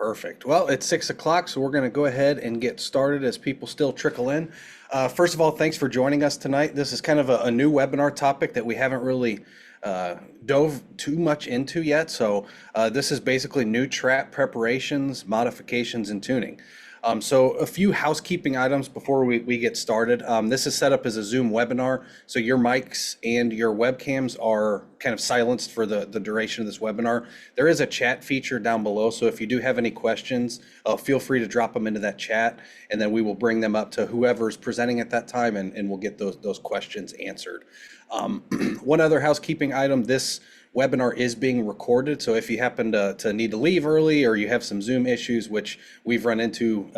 Perfect. Well, it's 6 o'clock, so we're going to go ahead and get started as people still trickle in. First of all, thanks for joining us tonight. This is kind of a new webinar topic that we haven't really dove too much into yet. So this is basically new trap preparations, modifications, and tuning. So a few housekeeping items before we get started. This is set up as a Zoom webinar, so your mics and your webcams are kind of silenced for the duration of this webinar. There is a chat feature down below, so if you do have any questions, feel free to drop them into that chat, and then we will bring them up to whoever's presenting at that time, and we'll get those questions answered. One other housekeeping item, this webinar is being recorded, so if you happen to need to leave early or you have some Zoom issues, which we've run into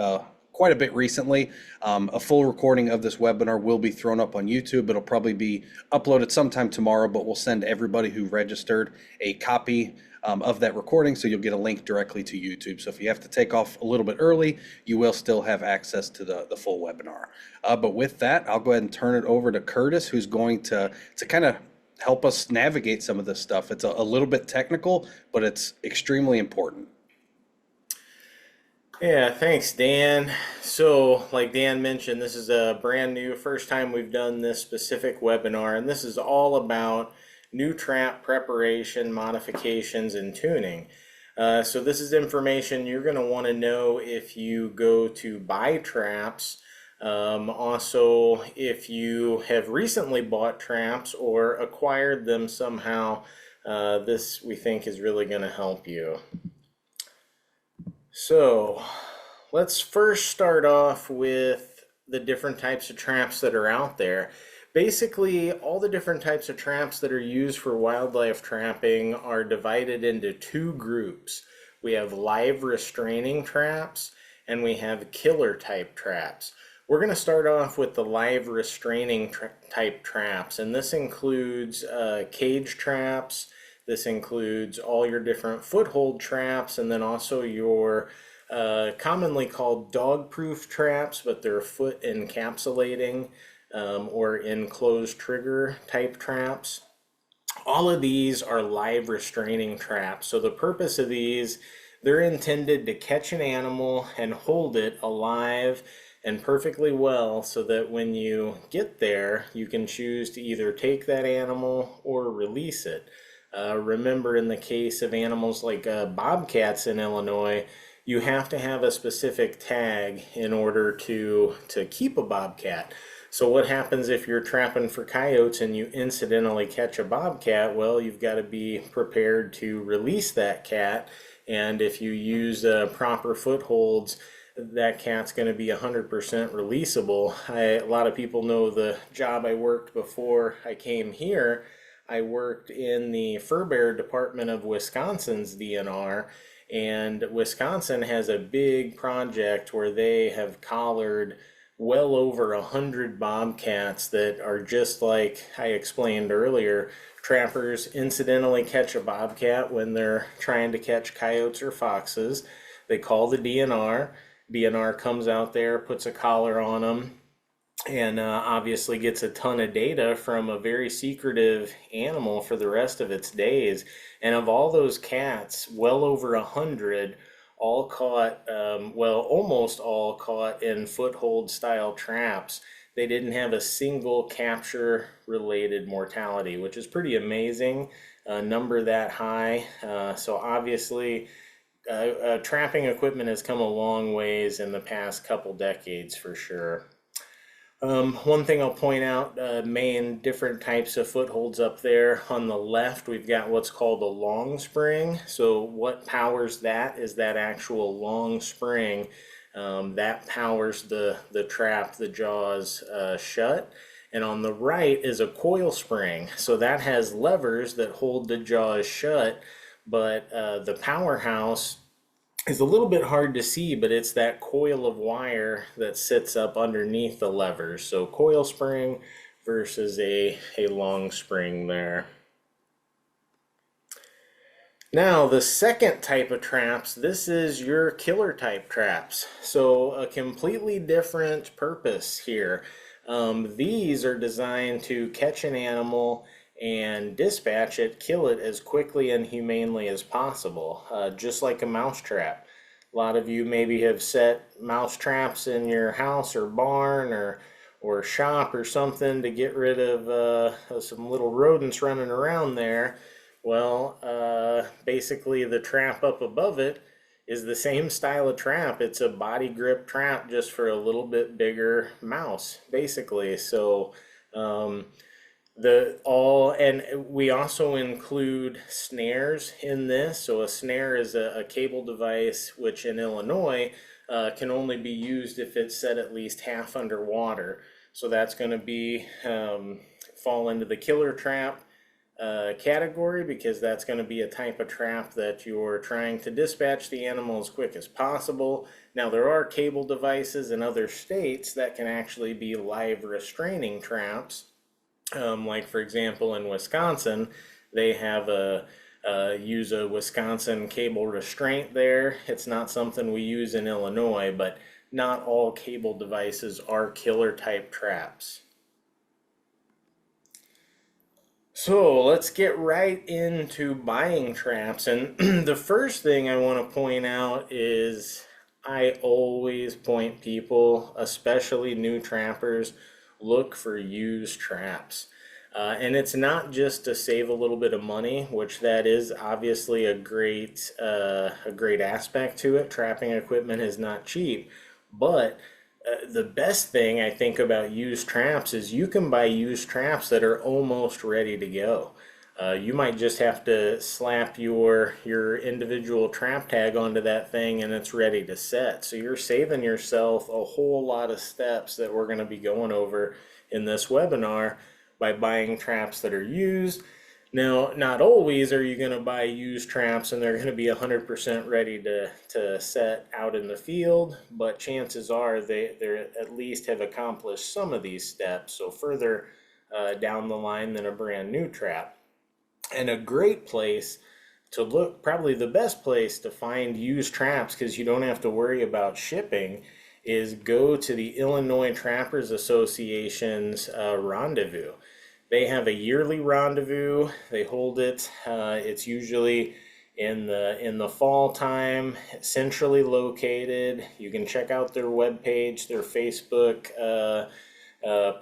quite a bit recently, a full recording of this webinar will be thrown up on YouTube. It'll probably be uploaded sometime tomorrow, but we'll send everybody who registered a copy of that recording, so you'll get a link directly to YouTube. So if you have to take off a little bit early, you will still have access to the full webinar. But with that, I'll go ahead and turn it over to Curtis, who's going to kind of help us navigate some of this stuff. It's a little bit technical, but it's extremely important. Yeah, thanks, Dan. So, like Dan mentioned, this is a brand new first time we've done this specific webinar, and this is all about new trap preparation, modifications, and tuning. So this is information you're going to want to know if you go to buy traps. Also, if you have recently bought traps or acquired them somehow, this we think is really going to help you. So let's first start off with the different types of traps that are out there. Basically, all the different types of traps that are used for wildlife trapping are divided into two groups. We have live restraining traps and we have killer type traps. We're going to start off with the live restraining type traps, and this includes cage traps. This includes all your different foothold traps, and then also your commonly called dog-proof traps, but they're foot encapsulating or enclosed trigger type traps. All of these are live restraining traps. So the purpose of these, they're intended to catch an animal and hold it alive and perfectly well, so that when you get there, you can choose to either take that animal or release it. Remember, in the case of animals like bobcats in Illinois, you have to have a specific tag in order to keep a bobcat. So what happens if you're trapping for coyotes and you incidentally catch a bobcat? Well, you've got to be prepared to release that cat, and if you use proper footholds, that cat's going to be 100% releasable. A lot of people know the job I worked before I came here. I worked in the fur bear department of Wisconsin's DNR, and Wisconsin has a big project where they have collared well over 100 bobcats that are just like I explained earlier. Trappers incidentally catch a bobcat when they're trying to catch coyotes or foxes. They call the DNR. DNR comes out there, puts a collar on them, and obviously gets a ton of data from a very secretive animal for the rest of its days. And of all those cats, well over 100 all caught, well, almost all caught in foothold style traps. They didn't have a single capture related mortality, which is pretty amazing, a number that high. So obviously trapping equipment has come a long ways in the past couple decades for sure. One thing I'll point out, main different types of footholds up there. On the left, we've got what's called a long spring. So what powers that is that actual long spring that powers the trap, the jaws shut. And on the right is a coil spring. So that has levers that hold the jaws shut, but the powerhouse is a little bit hard to see, but it's that coil of wire that sits up underneath the levers. So coil spring versus a long spring there. Now, the second type of traps, this is your killer type traps. So a completely different purpose here. These are designed to catch an animal and dispatch it, kill it as quickly and humanely as possible, just like a mouse trap. A lot of you maybe have set mouse traps in your house or barn or shop or something to get rid of some little rodents running around there. Well, basically the trap up above it is the same style of trap. It's a body grip trap just for a little bit bigger mouse, basically. So um, the all and we also include snares in this. So a snare is a cable device which in Illinois can only be used if it's set at least half underwater. So that's going to be fall into the killer trap category, because that's going to be a type of trap that you're trying to dispatch the animal as quick as possible. Now, there are cable devices in other states that can actually be live restraining traps. Like for example, in Wisconsin, they have use a Wisconsin cable restraint there. It's not something we use in Illinois, but not all cable devices are killer type traps. So let's get right into buying traps. And the first thing I want to point out is I always point people, especially new trappers, look for used traps. And it's not just to save a little bit of money, which that is obviously a great aspect to it. Trapping equipment is not cheap, but the best thing I think about used traps is you can buy used traps that are almost ready to go. You might just have to slap your individual trap tag onto that thing and it's ready to set. So you're saving yourself a whole lot of steps that we're going to be going over in this webinar by buying traps that are used. Now, not always are you going to buy used traps and they're going to be 100% ready to set out in the field, but chances are they at least have accomplished some of these steps, so further down the line than a brand new trap. And a great place to look, probably the best place to find used traps, because you don't have to worry about shipping, is go to the Illinois Trappers Association's rendezvous. They have a yearly rendezvous. They hold it. It's usually in the fall time, centrally located. You can check out their webpage, their Facebook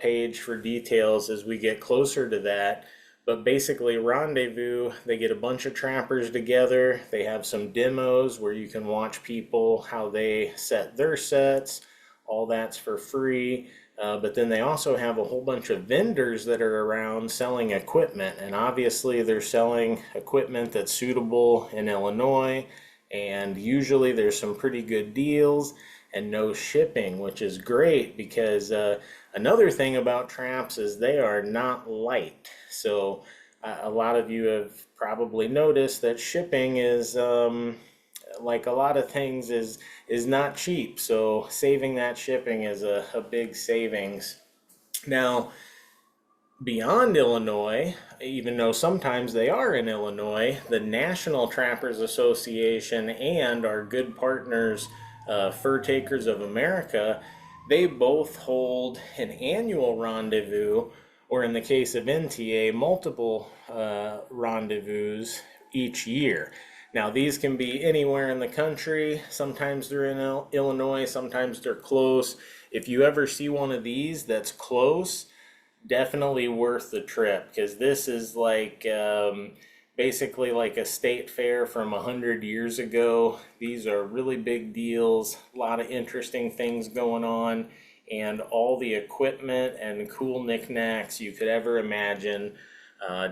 page for details as we get closer to that. But basically, rendezvous, they get a bunch of trappers together. They have some demos where you can watch people how they set their sets. All that's for free. But then they also have a whole bunch of vendors that are around selling equipment. And obviously, they're selling equipment that's suitable in Illinois. And usually, there's some pretty good deals and no shipping, which is great, because another thing about traps is they are not light. So a lot of you have probably noticed that shipping is like a lot of things is not cheap. So saving that shipping is a big savings. Now, beyond Illinois, even though sometimes they are in Illinois, the National Trappers Association and our good partners, Fur Takers of America, they both hold an annual rendezvous, or in the case of NTA, multiple rendezvous each year. Now, these can be anywhere in the country. Sometimes they're in Illinois, sometimes they're close. If you ever see one of these that's close, definitely worth the trip, because this is like basically like a state fair from 100 years ago. These are really big deals, a lot of interesting things going on, and all the equipment and cool knickknacks you could ever imagine.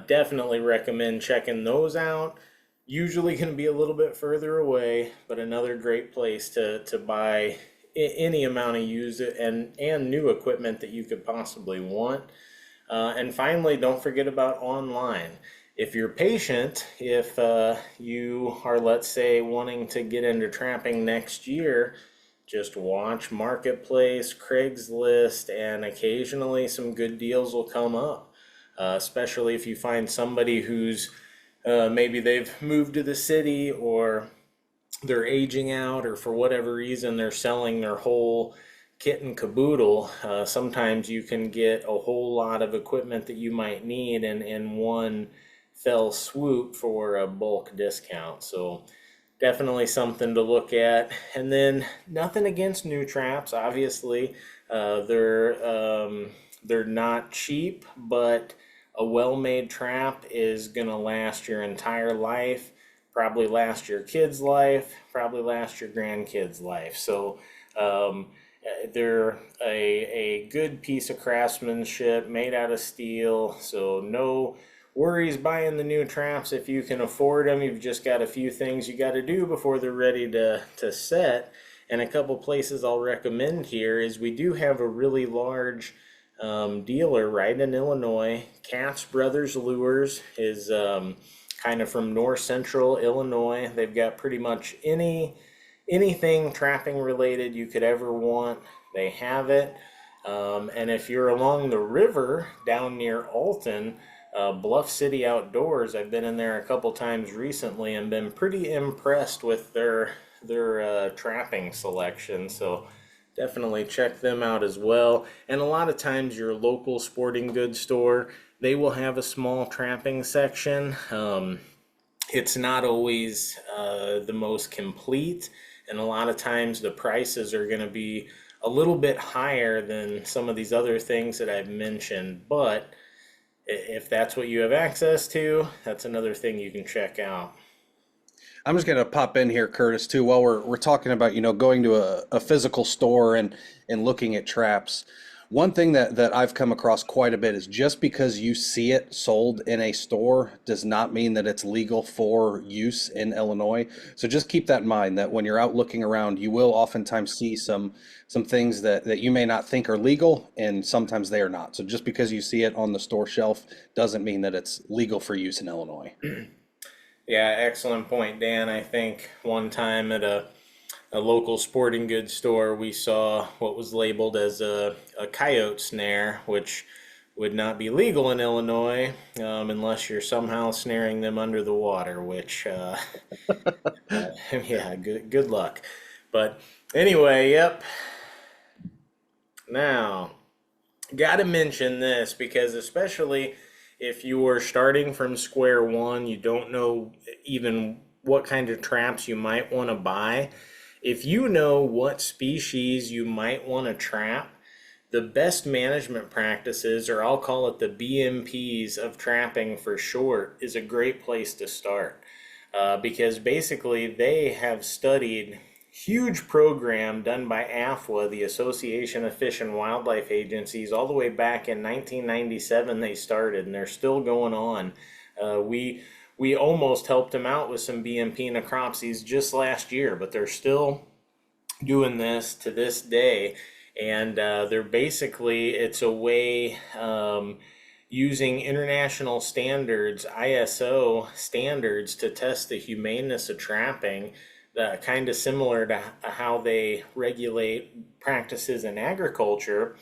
Definitely recommend checking those out. Usually can be a little bit further away, but another great place to buy any amount of used and new equipment that you could possibly want. And finally, don't forget about online. If you're patient, if you are, let's say, wanting to get into trapping next year, just watch Marketplace, Craigslist, and occasionally some good deals will come up. Especially if you find somebody who's maybe they've moved to the city, or they're aging out, or for whatever reason they're selling their whole kit and caboodle. Sometimes you can get a whole lot of equipment that you might need in one fell swoop for a bulk discount. So definitely something to look at. And then nothing against new traps, obviously. They're not cheap, but a well-made trap is gonna last your entire life, probably last your kid's life, probably last your grandkid's life. So um, they're a good piece of craftsmanship made out of steel, so no worries buying the new traps if you can afford them. You've just got a few things you got to do before they're ready to set. And a couple places I'll recommend here is we do have a really large dealer right in Illinois. Katz Brothers Lures is kind of from north central Illinois. They've got pretty much anything trapping related you could ever want. They have it. And if you're along the river down near Alton, Bluff City Outdoors, I've been in there a couple times recently and been pretty impressed with their trapping selection. So definitely check them out as well. And a lot of times your local sporting goods store, they will have a small trapping section. It's not always the most complete, and a lot of times the prices are going to be a little bit higher than some of these other things that I've mentioned. But if that's what you have access to, that's another thing you can check out. I'm just gonna pop in here, Curtis, too, while we're talking about, going to a physical store and looking at traps. One thing that I've come across quite a bit is just because you see it sold in a store does not mean that it's legal for use in Illinois. So just keep that in mind that when you're out looking around, you will oftentimes see some things that you may not think are legal, and sometimes they are not. So just because you see it on the store shelf doesn't mean that it's legal for use in Illinois. Yeah, excellent point, Dan. I think one time at a local sporting goods store, we saw what was labeled as a coyote snare, which would not be legal in Illinois unless you're somehow snaring them under the water, which, yeah, good luck. But anyway, yep. Now, got to mention this because especially if you are starting from square one, you don't know even what kind of traps you might want to buy. If you know what species you might want to trap, the best management practices, or I'll call it the BMPs of trapping for short, is a great place to start. Because basically they have studied huge program done by AFWA, the Association of Fish and Wildlife Agencies, all the way back in 1997 they started, and they're still going on. We almost helped them out with some BMP necropsies just last year, but they're still doing this to this day. And they're basically, it's a way using international standards, ISO standards, to test the humaneness of trapping, kind of similar to how they regulate practices in agriculture.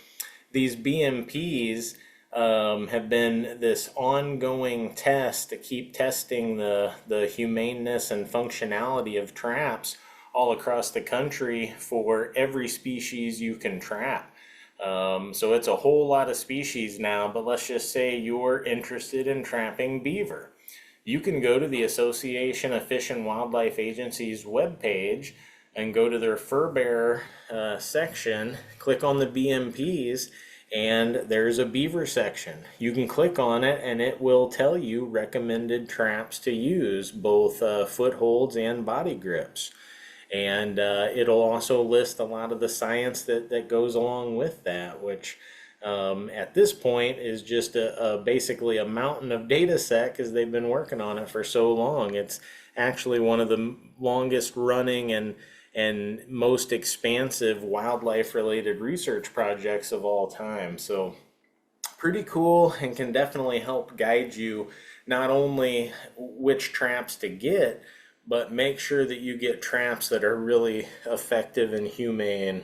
These BMPs have been this ongoing test to keep testing the humaneness and functionality of traps all across the country for every species you can trap. So it's a whole lot of species now, but let's just say you're interested in trapping beaver. You can go to the Association of Fish and Wildlife Agencies webpage and go to their fur bearer section, click on the BMPs, and there's a beaver section. You can click on it and it will tell you recommended traps to use, both footholds and body grips. And it'll also list a lot of the science that goes along with that, which at this point is just basically a mountain of data set because they've been working on it for so long. It's actually one of the longest running and most expansive wildlife related research projects of all time. So pretty cool, and can definitely help guide you not only which traps to get, but make sure that you get traps that are really effective and humane.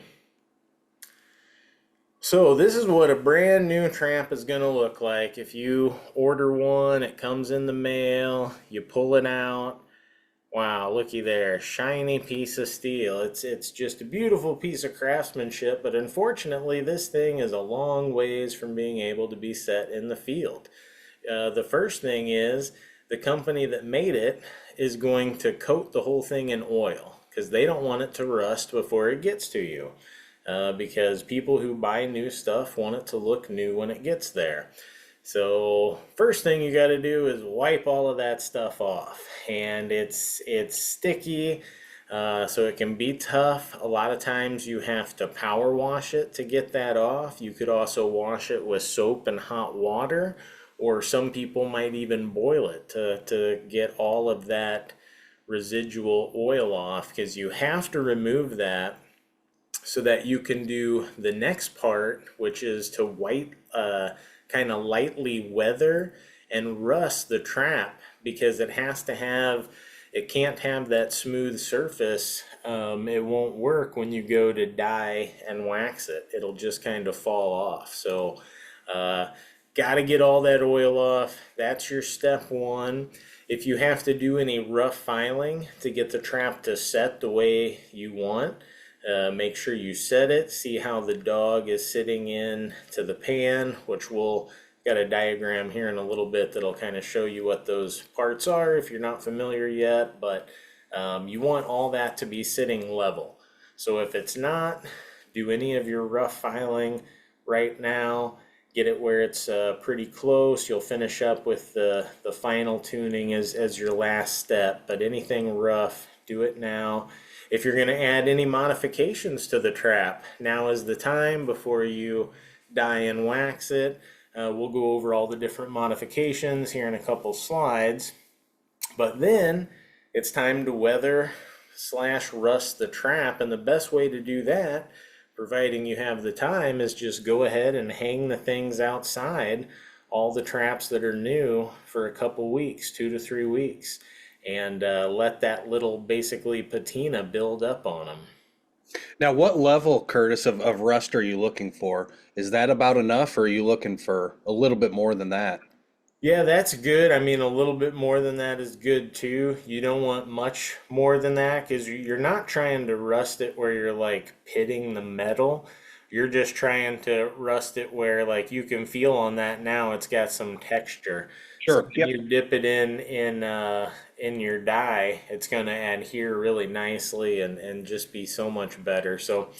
So this is what a brand new trap is going to look like. If you order one, it comes in the mail, you pull it out. Wow, looky there, shiny piece of steel. It's just a beautiful piece of craftsmanship, but unfortunately this thing is a long ways from being able to be set in the field. The first thing is the company that made it is going to coat the whole thing in oil because they don't want it to rust before it gets to you. Because people who buy new stuff want it to look new when it gets there. So first thing you got to do is wipe all of that stuff off, and it's sticky, so it can be tough. A lot of times you have to power wash it to get that off. You could also wash it with soap and hot water, or some people might even boil it to get all of that residual oil off, because you have to remove that so that you can do the next part, which is to kind of lightly weather and rust the trap, because it can't have that smooth surface. It won't work when you go to dye and wax it. It'll just kind of fall off. So, got to get all that oil off. That's your step one. If you have to do any rough filing to get the trap to set the way you want, make sure you set it. See how the dog is sitting in to the pan, which we'll got a diagram here in a little bit that'll kind of show you what those parts are if you're not familiar yet. But you want all that to be sitting level. So if it's not, do any of your rough filing right now. Get it where it's pretty close. You'll finish up with the final tuning as your last step. But anything rough, do it now. If you're going to add any modifications to the trap, now is the time before you dye and wax it. We'll go over all the different modifications here in a couple slides. But then it's time to weather / rust the trap. And the best way to do that, providing you have the time, is just go ahead and hang the things outside, all the traps that are new, for a couple weeks, 2 to 3 weeks. And let that little basically patina build up on them. Now, what level, Curtis, of rust are you looking for? Is that about enough, or are you looking for a little bit more than that? Yeah, that's good. I mean, a little bit more than that is good too. You don't want much more than that, because you're not trying to rust it where you're like pitting the metal. You're just trying to rust it where, like, you can feel on that now it's got some texture. So Sure. when Yep. you dip it in your dye, it's going to adhere really nicely and just be so much better. So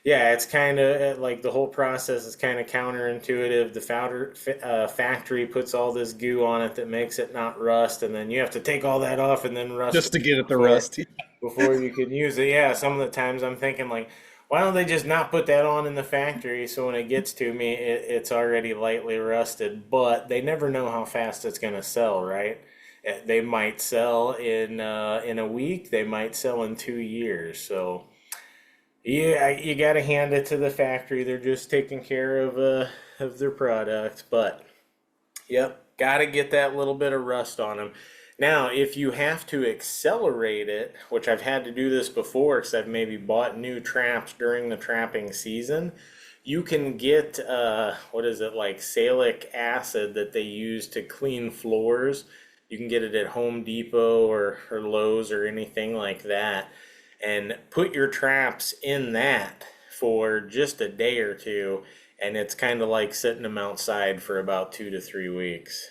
yeah, it's kind of like the whole process is kind of counterintuitive. Factory puts all this goo on it that makes it not rust, and then you have to take all that off and then rust Just it to get at the before rust. before you can use it. Yeah, some of the times I'm thinking, like, why don't they just not put that on in the factory, so when it gets to me, it's already lightly rusted. But they never know how fast it's going to sell, right? They might sell in a week. They might sell in 2 years. So yeah, you got to hand it to the factory. They're just taking care of their product. But yep, got to get that little bit of rust on them. Now, if you have to accelerate it, which I've had to do this before because I've maybe bought new traps during the trapping season, you can get, what is it, like salicylic acid that they use to clean floors. You can get it at Home Depot or Lowe's or anything like that. And put your traps in that for just a day or two, and it's kind of like sitting them outside for about 2 to 3 weeks.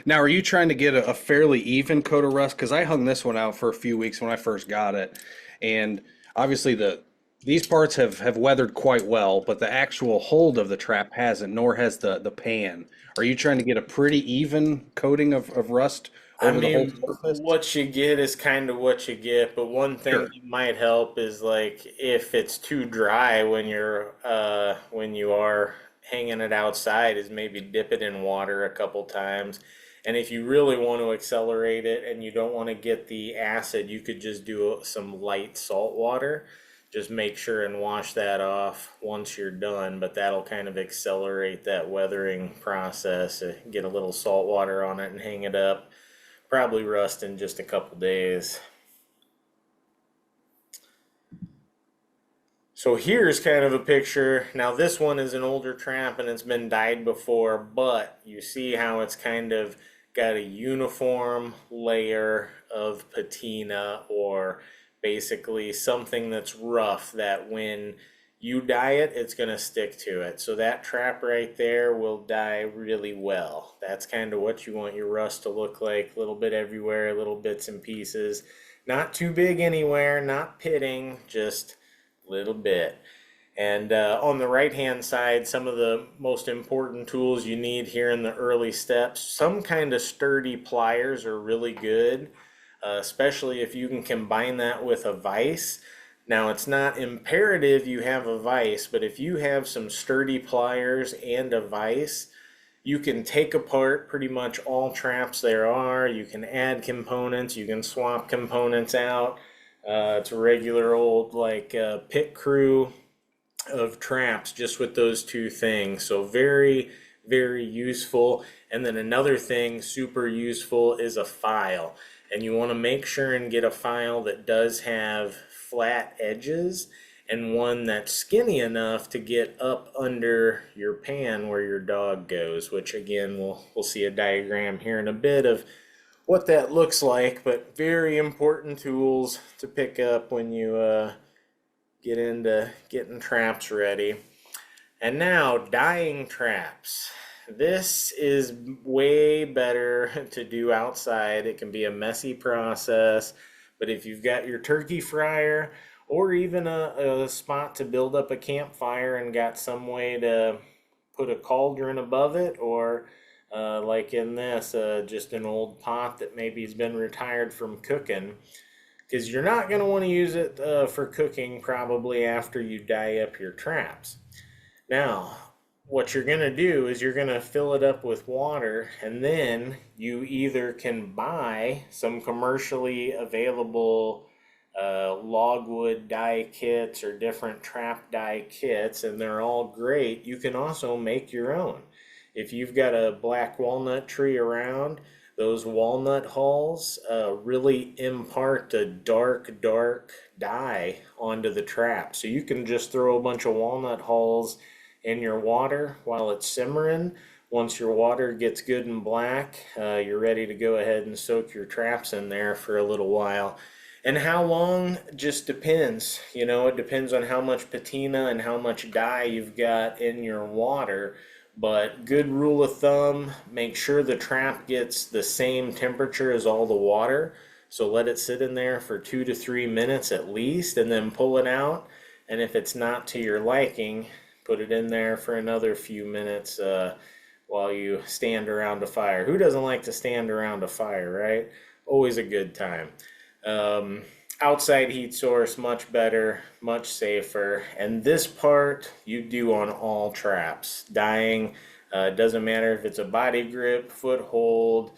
Now, are you trying to get a fairly even coat of rust? Because I hung this one out for a few weeks when I first got it, and obviously these parts have weathered quite well, but the actual hold of the trap hasn't, nor has the pan. Are you trying to get a pretty even coating of rust I over the whole mean, surface? what you get is kind of what you get, but one thing Sure. that might help is, like, if it's too dry when you are hanging it outside, is maybe dip it in water a couple times. And if you really want to accelerate it and you don't want to get the acid, you could just do some light salt water. Just make sure and wash that off once you're done, but that'll kind of accelerate that weathering process. Get a little salt water on it and hang it up. Probably rust in just a couple days. So here's kind of a picture. Now this one is an older trap and it's been dyed before, but you see how it's kind of got a uniform layer of patina, or basically something that's rough, that when You dye it, it's going to stick to it. So that trap right there will dye really well. That's kind of what you want your rust to look like, a little bit everywhere, little bits and pieces. Not too big anywhere, not pitting, just a little bit. And on the right hand side, some of the most important tools you need here in the early steps, some kind of sturdy pliers are really good, especially if you can combine that with a vise. Now, it's not imperative you have a vise, but if you have some sturdy pliers and a vise, you can take apart pretty much all traps there are. You can add components, you can swap components out. It's a regular old like pit crew of traps just with those two things. So very, very useful. And then another thing super useful is a file. And you want to make sure and get a file that does have flat edges and one that's skinny enough to get up under your pan where your dog goes, which again, we'll see a diagram here in a bit of what that looks like, but very important tools to pick up when you get into getting traps ready. And now, dyeing traps. This is way better to do outside. It can be a messy process, but if you've got your turkey fryer or even a spot to build up a campfire and got some way to put a cauldron above it, or like in this, just an old pot that maybe has been retired from cooking, because you're not going to want to use it for cooking probably after you dye up your traps. Now, what you're going to do is you're going to fill it up with water, and then you either can buy some commercially available logwood dye kits or different trap dye kits, and they're all great. You can also make your own. If you've got a black walnut tree around, those walnut hulls really impart a dark, dark dye onto the trap. So you can just throw a bunch of walnut hulls in your water while it's simmering. Once your water gets good and black, you're ready to go ahead and soak your traps in there for a little while. And how long just depends. You know, it depends on how much patina and how much dye you've got in your water. But good rule of thumb, make sure the trap gets the same temperature as all the water. So let it sit in there for 2 to 3 minutes at least, and then pull it out. And if it's not to your liking, put it in there for another few minutes while you stand around a fire. Who doesn't like to stand around a fire, right? Always a good time. Outside heat source, much better, much safer. And this part you do on all traps. Dyeing, doesn't matter if it's a body grip, foothold,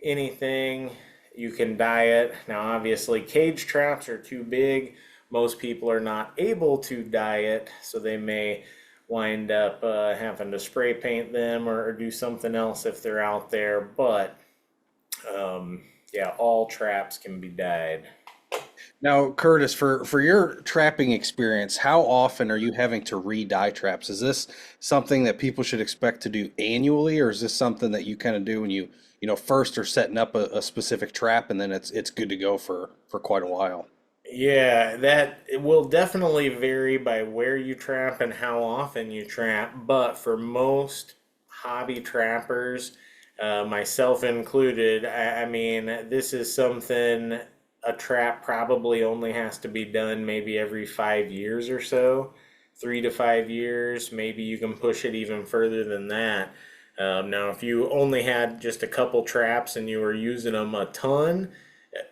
anything, you can dye it. Now obviously cage traps are too big. Most people are not able to dye it, so they may wind up having to spray paint them or do something else if they're out there. But yeah, all traps can be dyed. Now, Curtis, for your trapping experience, how often are you having to re-dye traps? Is this something that people should expect to do annually, or is this something that you kind of do when you first are setting up a specific trap and then it's good to go for quite a while? Yeah, that it will definitely vary by where you trap and how often you trap, but for most hobby trappers, myself included, I mean, this is something a trap probably only has to be done maybe every 5 years or so, 3 to 5 years. Maybe you can push it even further than that. Now, if you only had just a couple traps and you were using them a ton,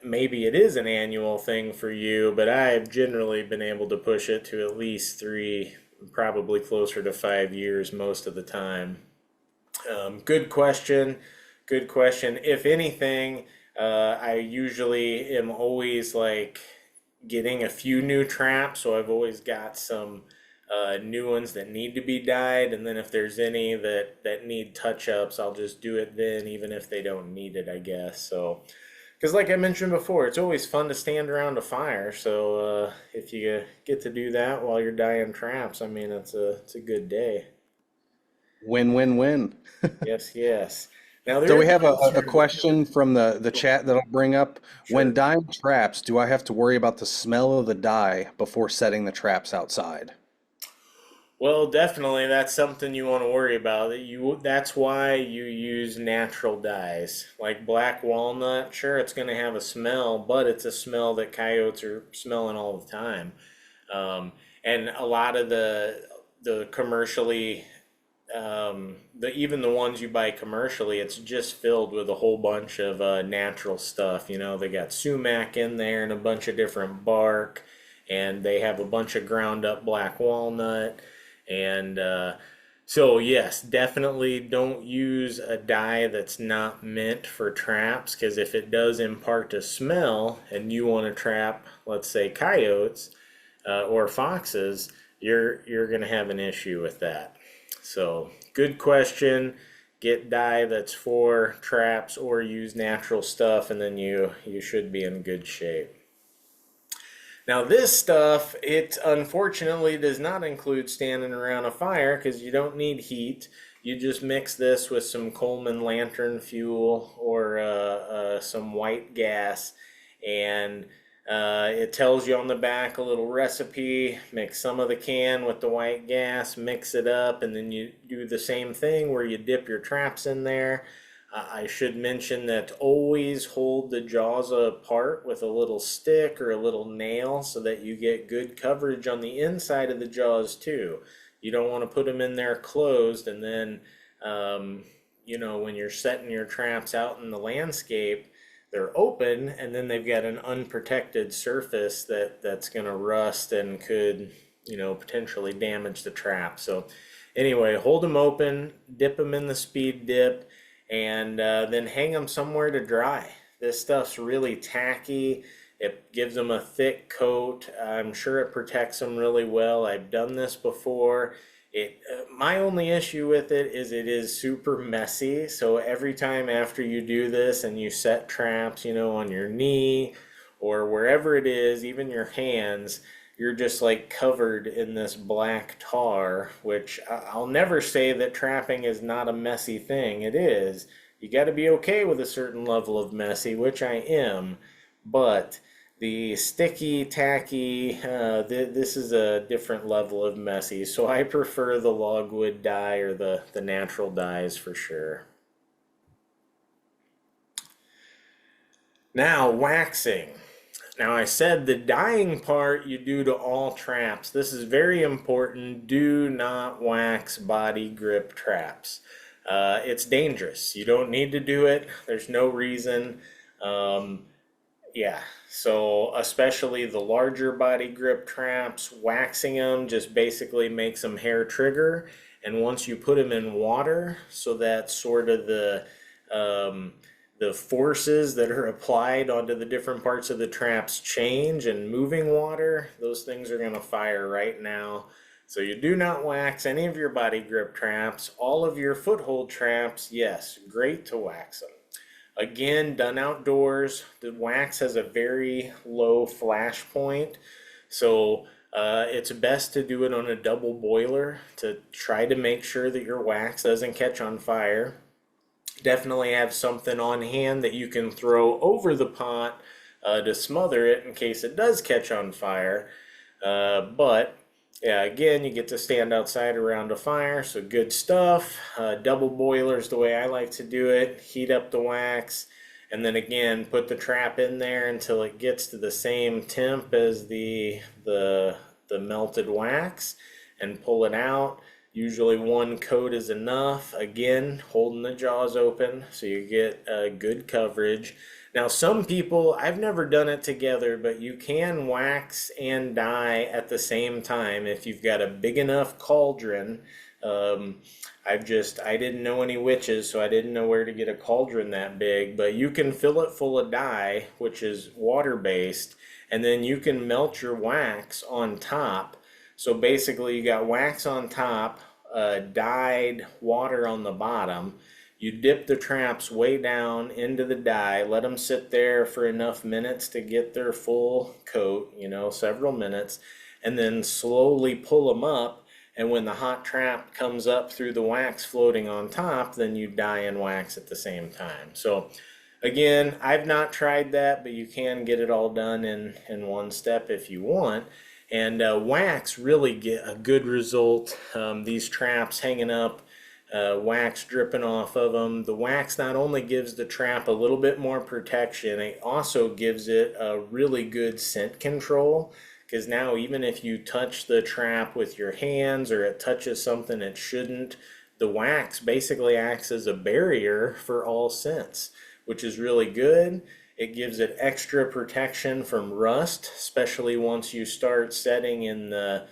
maybe it is an annual thing for you, but I've generally been able to push it to at least 3, probably closer to 5 years most of the time. Good question. Good question. If anything, I usually am always like getting a few new traps, so I've always got some new ones that need to be dyed, and then if there's any that need touch-ups, I'll just do it then, even if they don't need it, I guess. So, because like I mentioned before, it's always fun to stand around a fire. So if you get to do that while you're dyeing traps, I mean, it's a good day. Win, win, win. Yes, yes. Now So there we is have an a alternative. question from the chat that I'll bring up. When Sure. dyeing traps, do I have to worry about the smell of the dye before setting the traps outside? Well, definitely that's something you want to worry about. That's why you use natural dyes. Like black walnut, sure it's going to have a smell, but it's a smell that coyotes are smelling all the time. Um, and a lot of the commercially the even the ones you buy commercially, it's just filled with a whole bunch of natural stuff. You know, they got sumac in there and a bunch of different bark, and they have a bunch of ground up black walnut, and so yes, definitely don't use a dye that's not meant for traps, because if it does impart a smell and you want to trap, let's say coyotes or foxes, you're gonna have an issue with that. So good question. Get dye that's for traps or use natural stuff, and then you should be in good shape. Now this stuff, it unfortunately does not include standing around a fire because you don't need heat. You just mix this with some Coleman lantern fuel or some white gas, and it tells you on the back a little recipe. Mix some of the can with the white gas, mix it up, and then you do the same thing where you dip your traps in there. I should mention that always hold the jaws apart with a little stick or a little nail so that you get good coverage on the inside of the jaws too. You don't want to put them in there closed, and then, when you're setting your traps out in the landscape, they're open and then they've got an unprotected surface that's going to rust and could, potentially damage the trap. So anyway, hold them open, dip them in the speed dip, and then hang them somewhere to dry. This stuff's really tacky. It gives them a thick coat. I'm sure it protects them really well. I've done this before. My only issue with it is super messy. So every time after you do this and you set traps, on your knee or wherever it is, even your hands, you're just like covered in this black tar, which I'll never say that trapping is not a messy thing. It is. You got to be okay with a certain level of messy, which I am, but the sticky, tacky, this is a different level of messy. So I prefer the logwood dye or the natural dyes for sure. Now, waxing. Now, I said the dyeing part you do to all traps. This is very important. Do not wax body grip traps. It's dangerous. You don't need to do it. There's no reason. Um, yeah, so especially the larger body grip traps, waxing them just basically makes them hair trigger. And once you put them in water, so that sort of um, the forces that are applied onto the different parts of the traps change, and moving water, those things are going to fire right now. So you do not wax any of your body grip traps. All of your foothold traps, yes, great to wax them. Again, done outdoors. The wax has a very low flash point, so it's best to do it on a double boiler to try to make sure that your wax doesn't catch on fire. Definitely have something on hand that you can throw over the pot to smother it in case it does catch on fire. But yeah, again, you get to stand outside around a fire, so good stuff. Double boilers, the way I like to do it. Heat up the wax, and then again, put the trap in there until it gets to the same temp as the melted wax, and pull it out. Usually one coat is enough. Again, holding the jaws open so you get good coverage. Now, some people, I've never done it together, but you can wax and dye at the same time if you've got a big enough cauldron. I didn't know any witches, so I didn't know where to get a cauldron that big, but you can fill it full of dye, which is water-based, and then you can melt your wax on top. So basically, you got wax on top, dyed water on the bottom. You dip the traps way down into the dye, let them sit there for enough minutes to get their full coat, several minutes, and then slowly pull them up. And when the hot trap comes up through the wax floating on top, then you dye and wax at the same time. So again, I've not tried that, but you can get it all done in one step if you want. And wax really get a good result. These traps hanging up, wax dripping off of them. The wax not only gives the trap a little bit more protection, it also gives it a really good scent control. Because now, even if you touch the trap with your hands or it touches something it shouldn't, the wax basically acts as a barrier for all scents, which is really good. It gives it extra protection from rust, especially once you start setting in the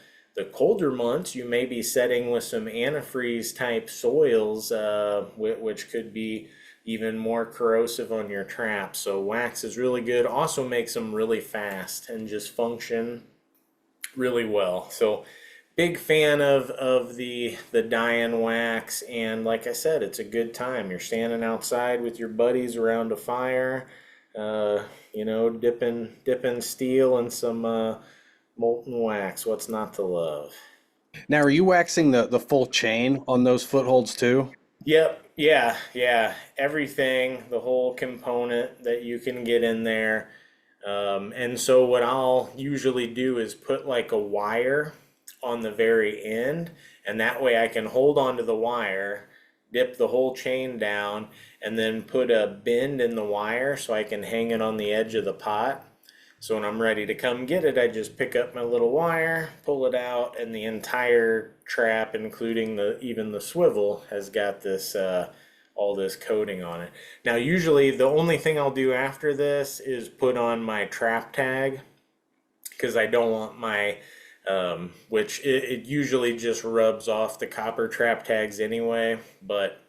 colder months. You may be setting with some antifreeze type soils, which could be even more corrosive on your trap. So wax is really good. Also makes them really fast and just function really well. So big fan of the dye-in wax, and like I said, it's a good time. You're standing outside with your buddies around a fire, dipping steel in some molten wax. What's not to love? Now, are you waxing the full chain on those footholds too? Yep, yeah. Everything, the whole component that you can get in there. And so what I'll usually do is put like a wire on the very end, and that way I can hold onto the wire, dip the whole chain down, and then put a bend in the wire so I can hang it on the edge of the pot. So when I'm ready to come get it, I just pick up my little wire, pull it out, and the entire trap, including even the swivel, has got this all this coating on it. Now, usually the only thing I'll do after this is put on my trap tag, because I don't want my which it usually just rubs off the copper trap tags anyway, but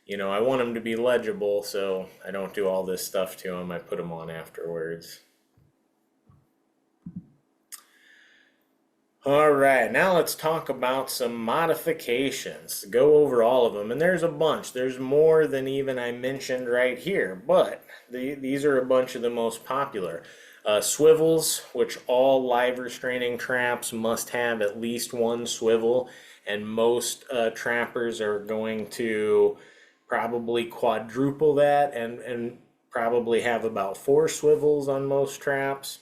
I want them to be legible, so I don't do all this stuff to them. I put them on afterwards. All right, now let's talk about some modifications. Go over all of them, and there's a bunch. There's more than even I mentioned right here, but these are a bunch of the most popular. Swivels, which all live restraining traps must have at least one swivel, and most trappers are going to probably quadruple that and probably have about 4 swivels on most traps.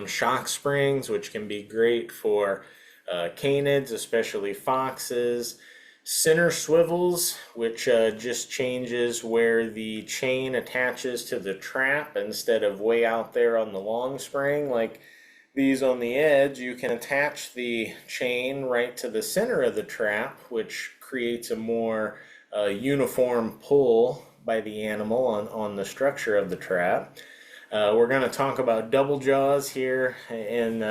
Shock springs, which can be great for canids, especially foxes. Center swivels, which just changes where the chain attaches to the trap instead of way out there on the long spring. Like these on the edge, you can attach the chain right to the center of the trap, which creates a more uniform pull by the animal on the structure of the trap. We're going to talk about double jaws here in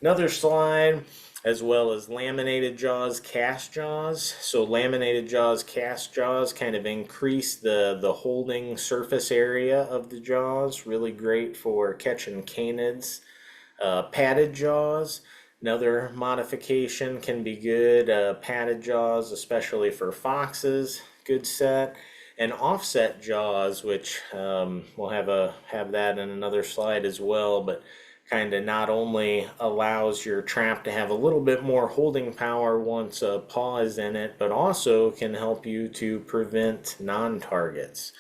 another slide, as well as laminated jaws, cast jaws. So laminated jaws, cast jaws kind of increase the holding surface area of the jaws. Really great for catching canids. Padded jaws, another modification, can be good. Padded jaws, especially for foxes, good set. And offset jaws, which we'll have that in another slide as well, but kind of not only allows your trap to have a little bit more holding power once a paw is in it, but also can help you to prevent non-targets.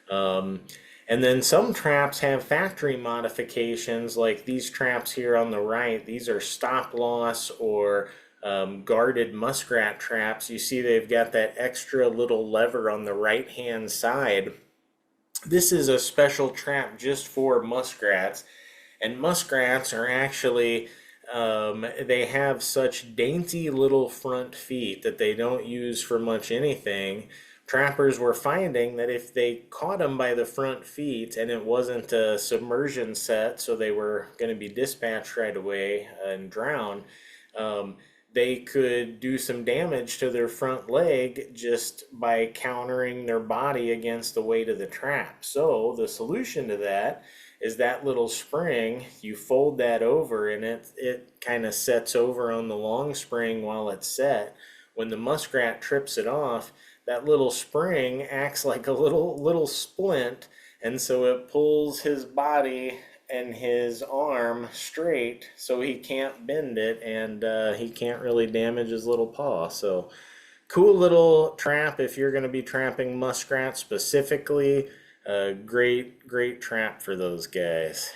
And then some traps have factory modifications, like these traps here on the right. These are stop loss or guarded muskrat traps. You see they've got that extra little lever on the right hand side. This is a special trap just for muskrats, and muskrats are actually they have such dainty little front feet that they don't use for much anything. Trappers were finding that if they caught them by the front feet, and it wasn't a submersion set, so they were going to be dispatched right away and drowned, they could do some damage to their front leg just by countering their body against the weight of the trap. So the solution to that is that little spring. You fold that over, and it kind of sets over on the long spring while it's set. When the muskrat trips it off, that little spring acts like a little splint, and so it pulls his body and his arm straight, so he can't bend it, and he can't really damage his little paw. So cool little trap if you're going to be trapping muskrats specifically. Great trap for those guys.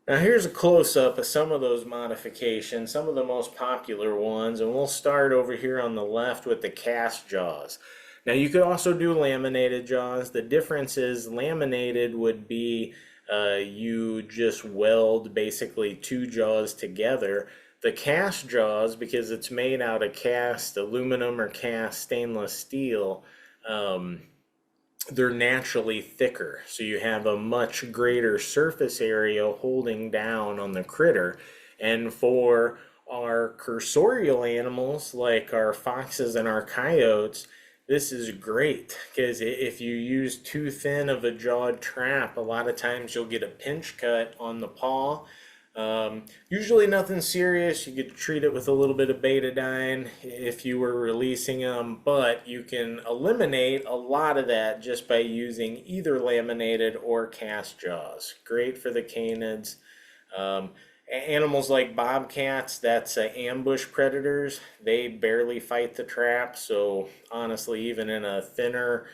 Now here's a close-up of some of those modifications, some of the most popular ones, and we'll start over here on the left with the cast jaws. Now you could also do laminated jaws. The difference is laminated would be you just weld basically two jaws together. The cast jaws, because it's made out of cast aluminum or cast stainless steel, um, they're naturally thicker. So you have a much greater surface area holding down on the critter. And for our cursorial animals, like our foxes and our coyotes, this is great because if you use too thin of a jawed trap, a lot of times you'll get a pinch cut on the paw. Usually nothing serious. You could treat it with a little bit of betadine if you were releasing them, but you can eliminate a lot of that just by using either laminated or cast jaws. Great for the canids. Animals like bobcats, that's ambush predators. They barely fight the trap, so honestly, even in a thinner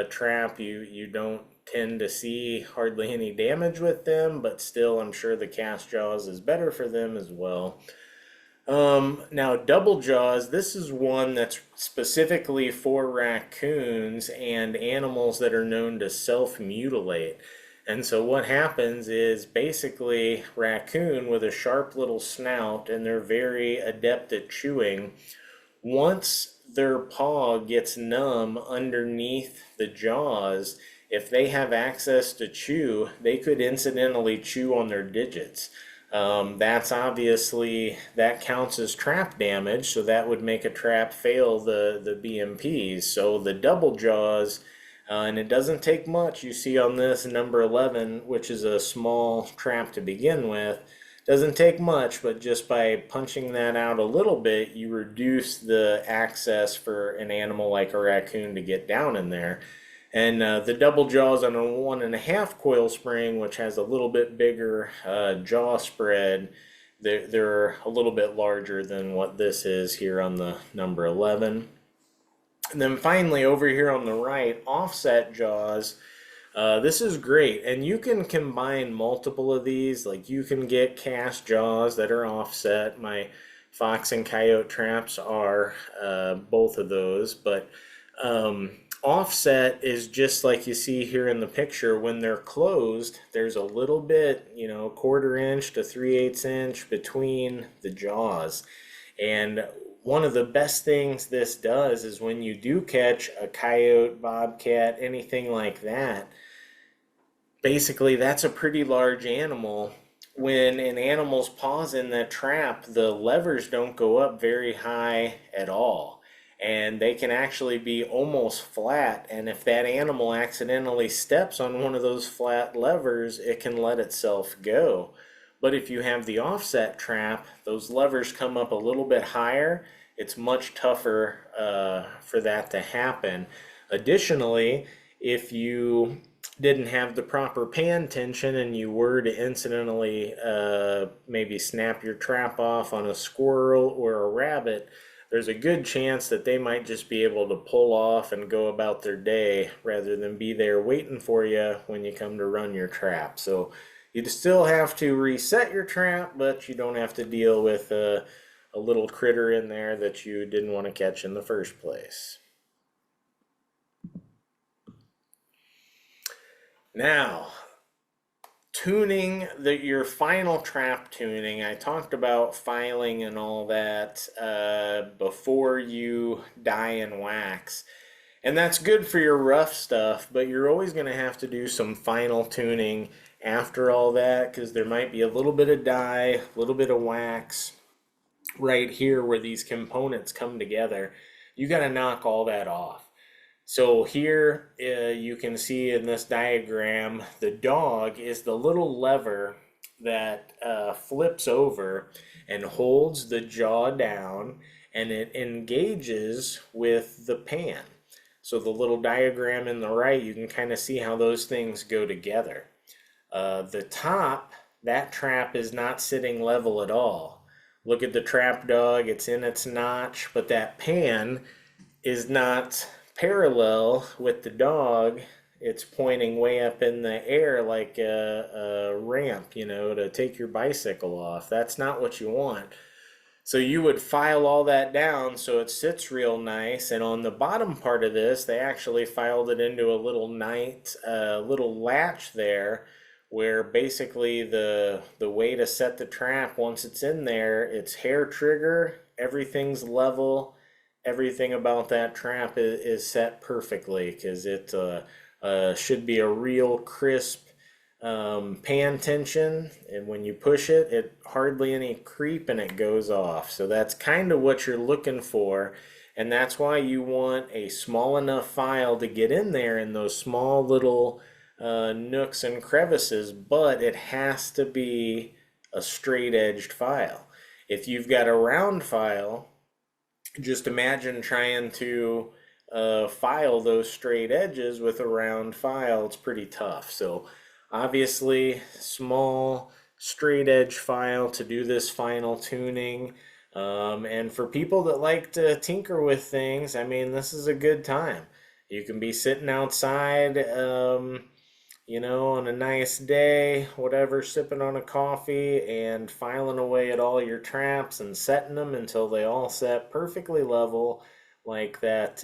trap, you don't tend to see hardly any damage with them, but still, I'm sure the cast jaws is better for them as well. Now, double jaws, this is one that's specifically for raccoons and animals that are known to self-mutilate. And so what happens is basically raccoon with a sharp little snout, and they're very adept at chewing. Once their paw gets numb underneath the jaws, if they have access to chew, they could incidentally chew on their digits. That's obviously, that counts as trap damage, so that would make a trap fail the BMPs. So the double jaws, and it doesn't take much. You see on this number 11, which is a small trap to begin with, doesn't take much, but just by punching that out a little bit, you reduce the access for an animal like a raccoon to get down in there. And the double jaws on a 1.5 coil spring, which has a little bit bigger jaw spread, they're a little bit larger than what this is here on the number 11. And then finally, over here on the right, offset jaws. This is great, and you can combine multiple of these. Like you can get cast jaws that are offset. My fox and coyote traps are both of those, but offset is just like you see here in the picture. When they're closed, there's a little bit, 1/4 inch to 3/8 inch between the jaws. And one of the best things this does is when you do catch a coyote, bobcat, anything like that, basically that's a pretty large animal. When an animal's paw's in that trap, the levers don't go up very high at all. And they can actually be almost flat. And if that animal accidentally steps on one of those flat levers, it can let itself go. But if you have the offset trap, those levers come up a little bit higher. It's much tougher for that to happen. Additionally, if you didn't have the proper pan tension and you were to incidentally maybe snap your trap off on a squirrel or a rabbit, there's a good chance that they might just be able to pull off and go about their day rather than be there waiting for you when you come to run your trap. So you'd still have to reset your trap, but you don't have to deal with a little critter in there that you didn't want to catch in the first place. Now, tuning your final trap tuning. I talked about filing and all that before you dye and wax. And that's good for your rough stuff, but you're always going to have to do some final tuning after all that because there might be a little bit of dye, a little bit of wax right here where these components come together. You got to knock all that off. So here you can see in this diagram, the dog is the little lever that flips over and holds the jaw down, and it engages with the pan. So the little diagram in the right, you can kind of see how those things go together. The top, that trap is not sitting level at all. Look at the trap dog, it's in its notch, but that pan is not parallel with the dog it's pointing way up in the air like a ramp, to take your bicycle off. That's not what you want. So you would file all that down so it sits real nice. And on the bottom part of this, they actually filed it into a little latch there, where basically the way to set the trap once it's in there, it's hair trigger, everything's level, everything about that trap is set perfectly because it should be a real crisp pan tension, and when you push it, it hardly any creep and it goes off. So that's kind of what you're looking for, and that's why you want a small enough file to get in there in those small little nooks and crevices, but it has to be a straight edged file. If you've got a round file, just imagine trying to file those straight edges with a round file. It's pretty tough. So obviously, small straight edge file to do this final tuning. And for people that like to tinker with things, I mean, this is a good time. You can be sitting outside, on a nice day, whatever, sipping on a coffee and filing away at all your traps and setting them until they all set perfectly level, like that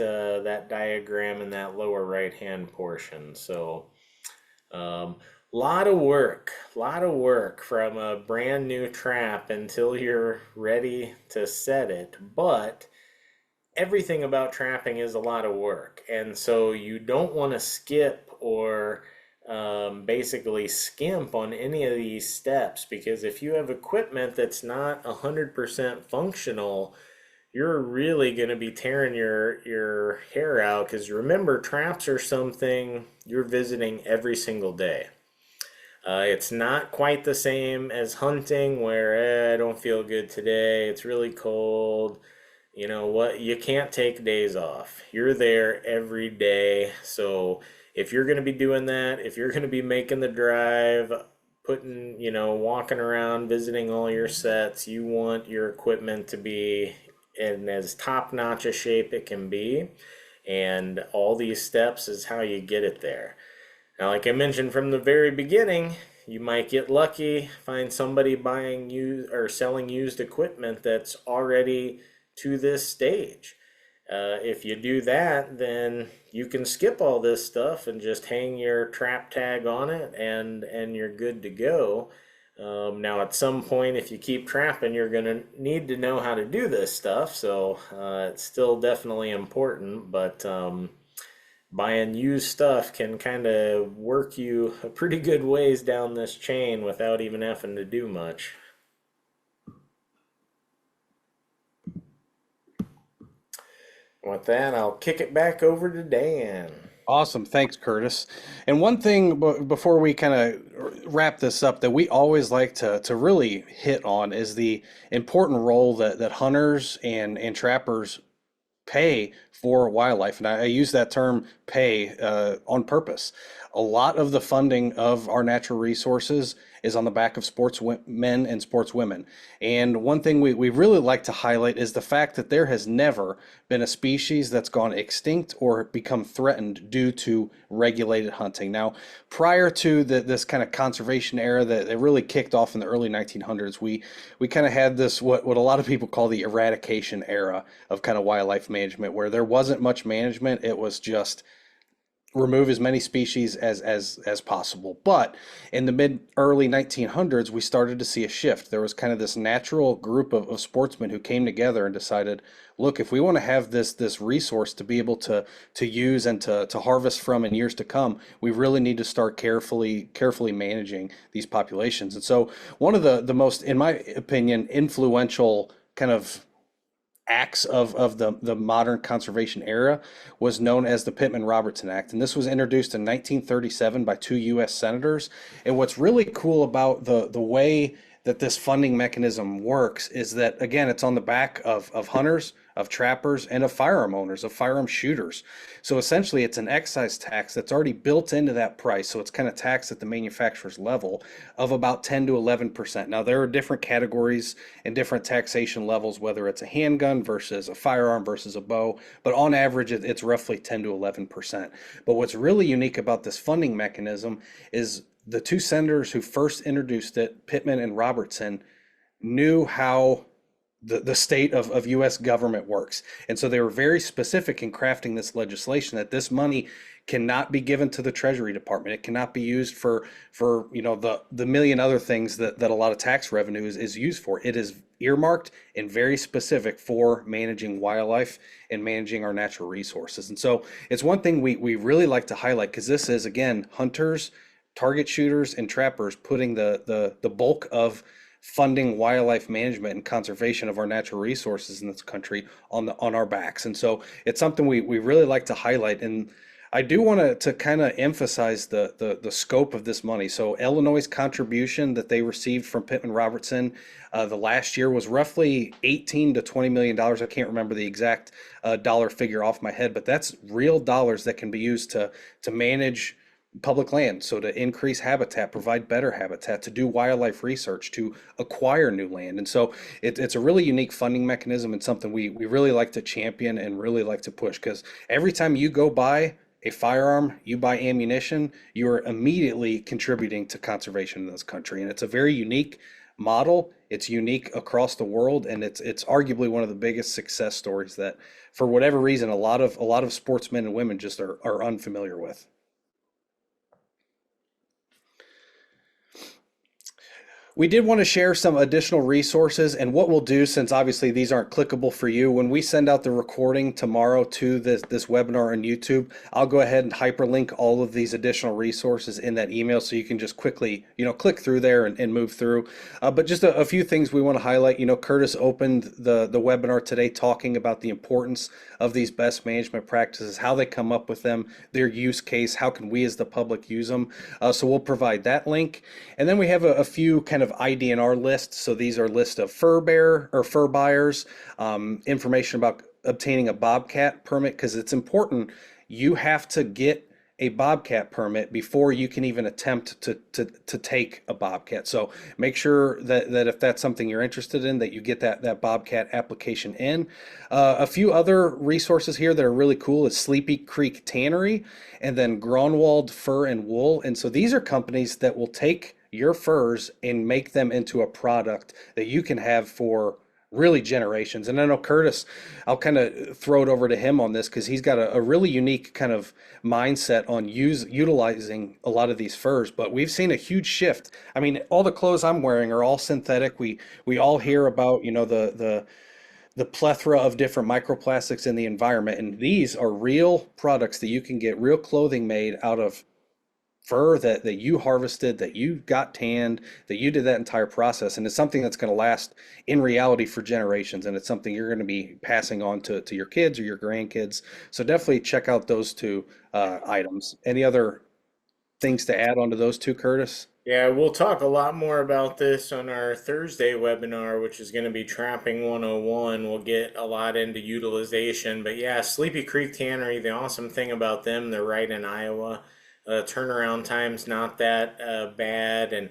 diagram in that lower right hand portion. So lot of work from a brand new trap until you're ready to set it. But everything about trapping is a lot of work. And so you don't want to skip or basically skimp on any of these steps, because if you have equipment that's not 100% functional, you're really going to be tearing your hair out, because remember, traps are something you're visiting every single day. It's not quite the same as hunting where I don't feel good today, it's really cold. You know what? You can't take days off. You're there every day. So if you're going to be doing that, if you're going to be making the drive, walking around, visiting all your sets, you want your equipment to be in as top-notch a shape it can be. And all these steps is how you get it there. Now, like I mentioned from the very beginning, you might get lucky, find somebody buying used or selling used equipment that's already to this stage. If you do that, then you can skip all this stuff and just hang your trap tag on it, and you're good to go. Now, at some point, if you keep trapping, you're going to need to know how to do this stuff. So it's still definitely important, but buying used stuff can kind of work you a pretty good ways down this chain without even having to do much. With that, I'll kick it back over to Dan. Awesome. Thanks, Curtis. And one thing before we kind of wrap this up that we always like to really hit on is the important role that hunters and trappers pay for wildlife. And I use that term pay on purpose. A lot of the funding of our natural resources is on the back of sportsmen and sportswomen. And one thing we really like to highlight is the fact that there has never been a species that's gone extinct or become threatened due to regulated hunting. Now, prior to this kind of conservation era that really kicked off in the early 1900s, we kind of had this what a lot of people call the eradication era of kind of wildlife management, where there wasn't much management. It was just remove as many species as possible. But in the mid early 1900s, we started to see a shift. There was kind of this natural group of sportsmen who came together and decided, look, if we want to have this resource to be able to use and to harvest from in years to come, we really need to start carefully managing these populations. And so one of the most, in my opinion, influential kind of acts of the modern conservation era was known as the Pittman-Robertson Act. And this was introduced in 1937 by two U.S. senators. And what's really cool about the way that this funding mechanism works is that, again, it's on the back of hunters, of trappers, and of firearm owners, of firearm shooters. So essentially, it's an excise tax that's already built into that price. So it's kind of taxed at the manufacturer's level of about 10 to 11%. Now, there are different categories and different taxation levels, whether it's a handgun versus a firearm versus a bow, but on average, it's roughly 10 to 11%. But what's really unique about this funding mechanism is the two senators who first introduced it, Pittman and Robertson, knew how the state of U.S. government works. And so they were very specific in crafting this legislation that this money cannot be given to the Treasury Department. It cannot be used for the million other things that a lot of tax revenue is used for. It is earmarked and very specific for managing wildlife and managing our natural resources. And so it's one thing we really like to highlight because this is, again, hunters, target shooters, and trappers putting the bulk of funding wildlife management and conservation of our natural resources in this country on our backs. And so it's something we really like to highlight. And I do want to kind of emphasize the scope of this money. So Illinois' contribution that they received from Pittman Robertson the last year was roughly 18 to 20 million dollars. I can't remember the exact dollar figure off my head, but that's real dollars that can be used to manage public land, so to increase habitat, provide better habitat, to do wildlife research, to acquire new land. And so it's a really unique funding mechanism and something we really like to champion and really like to push because every time you go buy a firearm, you buy ammunition, you are immediately contributing to conservation in this country. And it's a very unique model. It's unique across the world, and it's arguably one of the biggest success stories that, for whatever reason, a lot of sportsmen and women just are unfamiliar with. We did want to share some additional resources, and what we'll do, since obviously these aren't clickable for you, when we send out the recording tomorrow to this webinar on YouTube, I'll go ahead and hyperlink all of these additional resources in that email so you can just quickly, click through there and move through. But just a few things we want to highlight. Curtis opened the webinar today talking about the importance of these best management practices, how they come up with them, their use case, how can we as the public use them. So we'll provide that link. And then we have a few kind of IDNR lists. So these are lists of fur bearer or fur buyers, information about obtaining a bobcat permit, because it's important. You have to get a bobcat permit before you can even attempt to take a bobcat. So make sure that if that's something you're interested in, that you get that bobcat application in. A few other resources here that are really cool is Sleepy Creek Tannery and then Gronwald Fur and Wool. And so these are companies that will take your furs and make them into a product that you can have for really generations. And I know Curtis, I'll kind of throw it over to him on this because he's got a really unique kind of mindset on utilizing a lot of these furs. But we've seen a huge shift. I mean, all the clothes I'm wearing are all synthetic. We all hear about, the plethora of different microplastics in the environment, and these are real products that you can get real clothing made out of fur that you harvested, that you got tanned, that you did that entire process. And it's something that's going to last in reality for generations. And it's something you're going to be passing on to your kids or your grandkids. So definitely check out those two items. Any other things to add on to those two, Curtis? Yeah, we'll talk a lot more about this on our Thursday webinar, which is going to be Trapping 101. We'll get a lot into utilization. But yeah, Sleepy Creek Tannery, the awesome thing about them, they're right in Iowa. Turnaround time's not that bad, and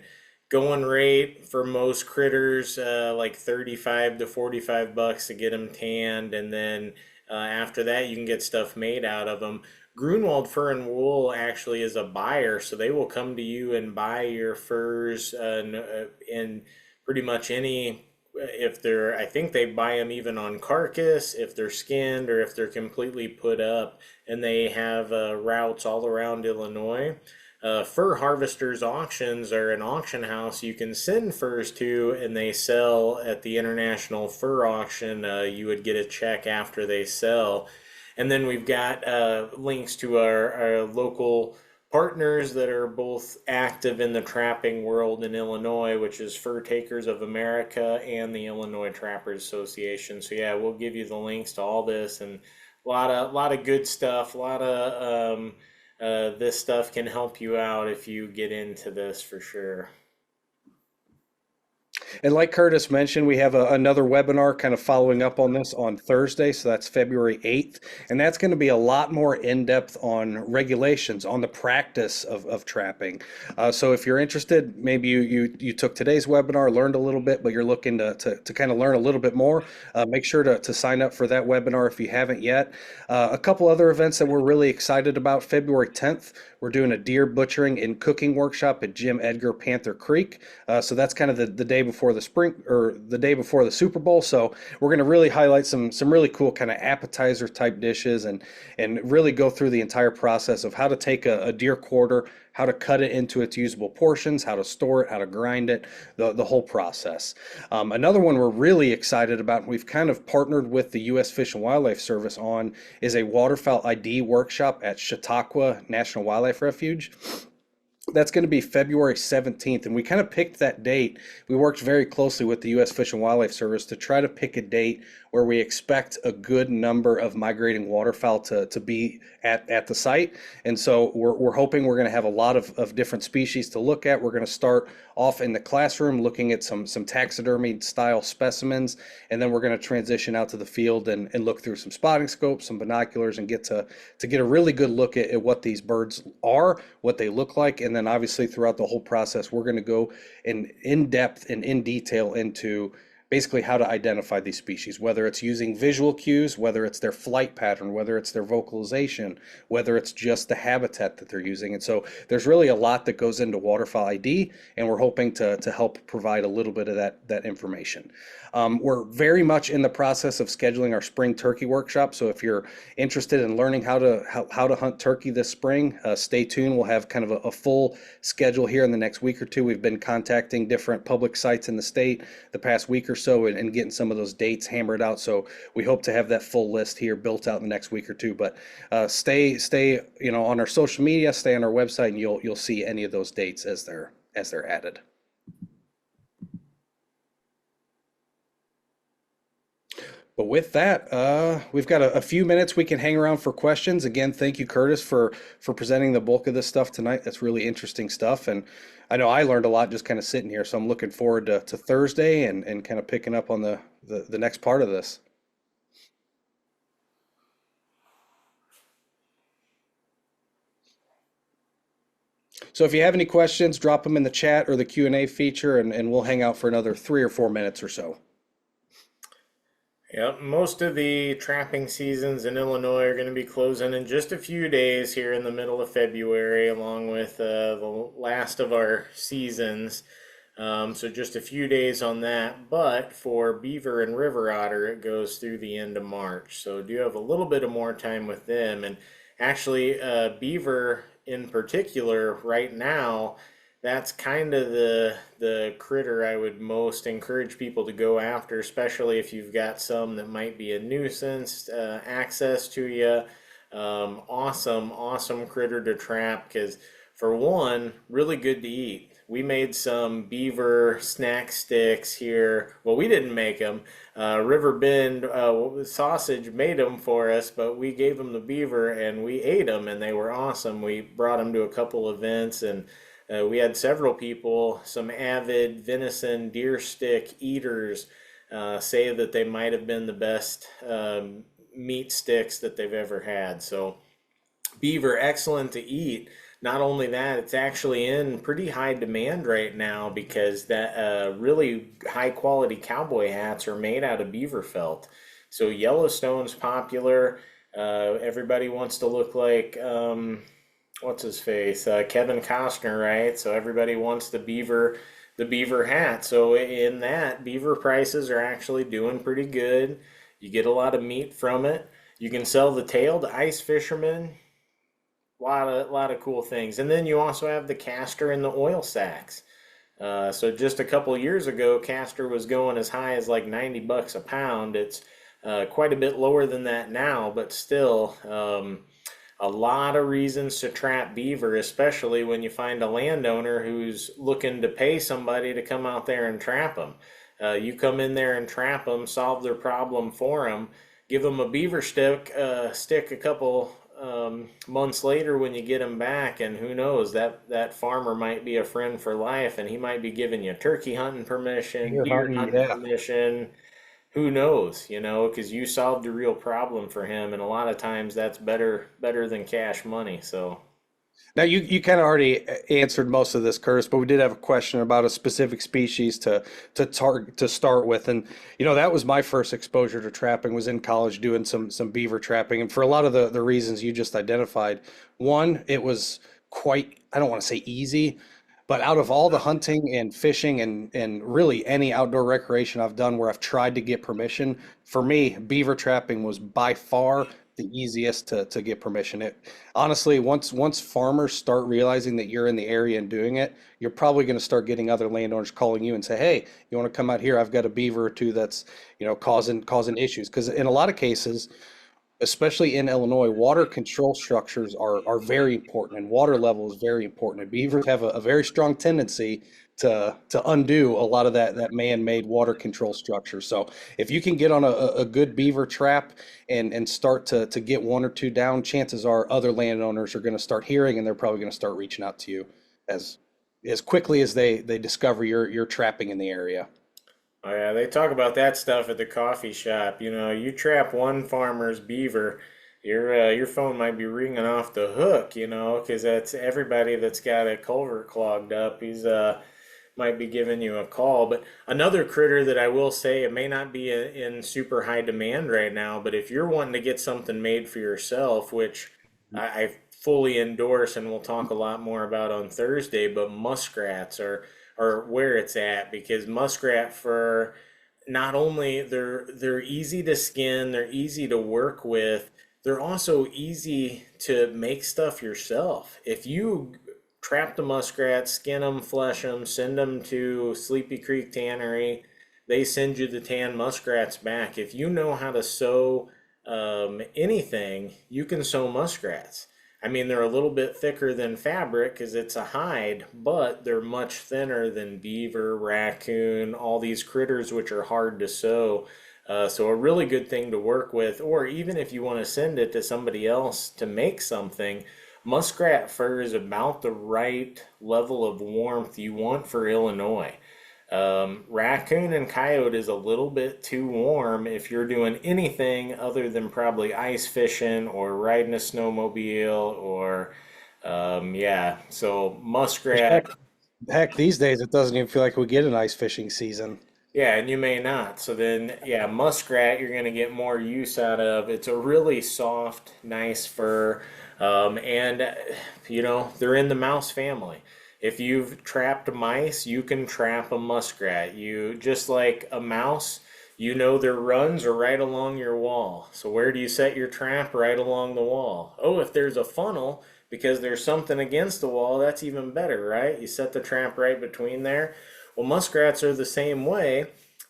going rate for most critters like 35 to 45 bucks to get them tanned, and then after that you can get stuff made out of them. Grunwald Fur and Wool actually is a buyer, so they will come to you and buy your furs in pretty much any. If they're, I think they buy them even on carcass, if they're skinned or if they're completely put up, and they have routes all around Illinois. Fur Harvesters Auctions are an auction house you can send furs to, and they sell at the International Fur Auction. You would get a check after they sell. And then we've got links to our local partners that are both active in the trapping world in Illinois, which is Fur Takers of America and the Illinois Trappers Association. So yeah, we'll give you the links to all this, and a lot of good stuff. A lot of this stuff can help you out if you get into this for sure. And like Curtis mentioned, we have another webinar kind of following up on this on Thursday. So that's February 8th. And that's going to be a lot more in-depth on regulations, on the practice of trapping. So if you're interested, maybe you took today's webinar, learned a little bit, but you're looking to kind of learn a little bit more, make sure to sign up for that webinar if you haven't yet. A couple other events that we're really excited about. February 10th, we're doing a deer butchering and cooking workshop at Jim Edgar Panther Creek. So that's kind of the day before the spring or the day before the Super Bowl. So we're going to really highlight some really cool kind of appetizer type dishes and really go through the entire process of how to take a deer quarter, how to cut it into its usable portions, how to store it, how to grind it, the whole process. Another one we're really excited about, and we've kind of partnered with the U.S. Fish and Wildlife Service on, is a waterfowl ID workshop at Chautauqua National Wildlife Refuge. That's going to be February 17th, and we kind of picked that date. We worked very closely with the U.S. Fish and Wildlife Service to try to pick a date where we expect a good number of migrating waterfowl to be at the site. And so we're hoping we're going to have a lot of different species to look at. We're going to start off in the classroom looking at some taxidermy style specimens, and then we're going to transition out to the field and look through some spotting scopes, some binoculars, and get to get a really good look at what these birds are, what they look like. And then obviously throughout the whole process, we're going to go in depth and in detail into basically how to identify these species, whether it's using visual cues, whether it's their flight pattern, whether it's their vocalization, whether it's just the habitat that they're using. And so there's really a lot that goes into waterfowl ID, and we're hoping to help provide a little bit of that information. We're very much in the process of scheduling our spring turkey workshop. So if you're interested in learning how to hunt turkey this spring, stay tuned. We'll have kind of a full schedule here in the next week or two. We've been contacting different public sites in the state the past week or so and getting some of those dates hammered out. So we hope to have that full list here built out in the next week or two. But stay on our social media, stay on our website, and you'll see any of those dates as they're added. But with that, we've got a few minutes we can hang around for questions. Again, thank you, Curtis, for presenting the bulk of this stuff tonight. That's really interesting stuff. And I know I learned a lot just kind of sitting here. So I'm looking forward to Thursday and kind of picking up on the next part of this. So if you have any questions, drop them in the chat or the Q&A feature, and we'll hang out for another 3 or 4 minutes or so. Yep, most of the trapping seasons in Illinois are going to be closing in just a few days here in the middle of February, along with the last of our seasons. So just a few days on that. But for beaver and river otter, it goes through the end of March. So do have a little bit of more time with them. And actually, beaver in particular, right now, that's kind of the critter I would most encourage people to go after, especially if you've got some that might be a nuisance, access to you. Awesome critter to trap because, for one, really good to eat. We made some beaver snack sticks here. Well, we didn't make them. River Bend Sausage made them for us, but we gave them the beaver and we ate them, and they were awesome. We brought them to a couple events, and we had several people, some avid venison deer stick eaters, say that they might have been the best meat sticks that they've ever had. So beaver, excellent to eat. Not only that, it's actually in pretty high demand right now because that really high quality cowboy hats are made out of beaver felt. So Yellowstone's popular. Everybody wants to look like what's his face, Kevin Costner, right? So everybody wants the beaver hat. So in that, beaver prices are actually doing pretty good. You get a lot of meat from it. You can sell the tail to ice fishermen. Lot of cool things. And then you also have the castor and the oil sacks. So just a couple years ago, castor was going as high as like $90 a pound. It's quite a bit lower than that now, but still a lot of reasons to trap beaver, especially when you find a landowner who's looking to pay somebody to come out there and trap them. You come in there and trap them, solve their problem for them, give them a beaver stick a couple months later when you get them back, and who knows, that farmer might be a friend for life, and he might be giving you turkey hunting permission, Deer deer hunting, hunting yeah. permission. Who knows, because you solved a real problem for him, and a lot of times that's better than cash money. So. Now you kind of already answered most of this, Curtis, but we did have a question about a specific species to start with, and that was my first exposure to trapping was in college doing some beaver trapping, and for a lot of the reasons you just identified, one, it was quite, I don't want to say easy, but out of all the hunting and fishing and really any outdoor recreation I've done where I've tried to get permission, for me, beaver trapping was by far the easiest to get permission. It honestly, once farmers start realizing that you're in the area and doing it, you're probably going to start getting other landowners calling you and say, "Hey, you want to come out here? I've got a beaver or two that's, causing issues." Because in a lot of cases, especially in Illinois, water control structures are very important, and water level is very important. And beavers have a very strong tendency to undo a lot of that man-made water control structure. So if you can get on a good beaver trap and start to get one or two down, chances are other landowners are going to start hearing, and they're probably going to start reaching out to you as as quickly as they discover you're trapping in the area. Oh yeah, they talk about that stuff at the coffee shop. You trap one farmer's beaver, your phone might be ringing off the hook. Because that's everybody that's got a culvert clogged up. He's might be giving you a call. But another critter that I will say, it may not be in super high demand right now, but if you're wanting to get something made for yourself, which I fully endorse and we'll talk a lot more about on Thursday, but muskrats are where it's at, because muskrat fur, not only they're easy to skin, they're easy to work with, they're also easy to make stuff yourself. If you trap the muskrat, skin them, flesh them, send them to Sleepy Creek Tannery, they send you the tan muskrats back. If you know how to sew anything, you can sew muskrats. I mean, they're a little bit thicker than fabric because it's a hide, but they're much thinner than beaver, raccoon, all these critters which are hard to sew. So a really good thing to work with, or even if you want to send it to somebody else to make something, muskrat fur is about the right level of warmth you want for Illinois. Raccoon and coyote is a little bit too warm if you're doing anything other than probably ice fishing or riding a snowmobile or, yeah. So Which heck, muskrat, heck, these days it doesn't even feel like we get an ice fishing season. yeah, and you may not. So then, yeah, muskrat you're gonna get more use out of. It's a really soft, nice fur, and they're in the mouse family. If you've trapped mice, you can trap a muskrat. You just like a mouse, their runs are right along your wall. So where do you set your trap? Right along the wall. Oh, if there's a funnel because there's something against the wall, that's even better, right? You set the trap right between there. Well, muskrats are the same way.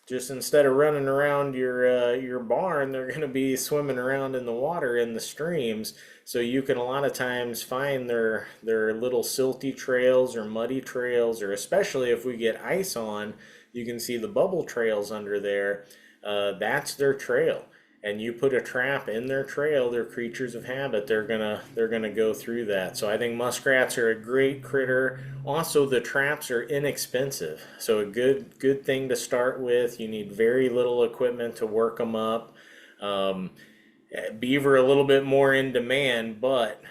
Just instead of running around your barn, they're going to be swimming around in the water in the streams. So you can a lot of times find their little silty trails or muddy trails, or especially if we get ice on, you can see the bubble trails under there. That's their trail, and you put a trap in their trail, they're creatures of habit. They're gonna go through that. So I think muskrats are a great critter. Also, the traps are inexpensive, so a good thing to start with. You need very little equipment to work them up. Um, Beaver a little bit more in demand, but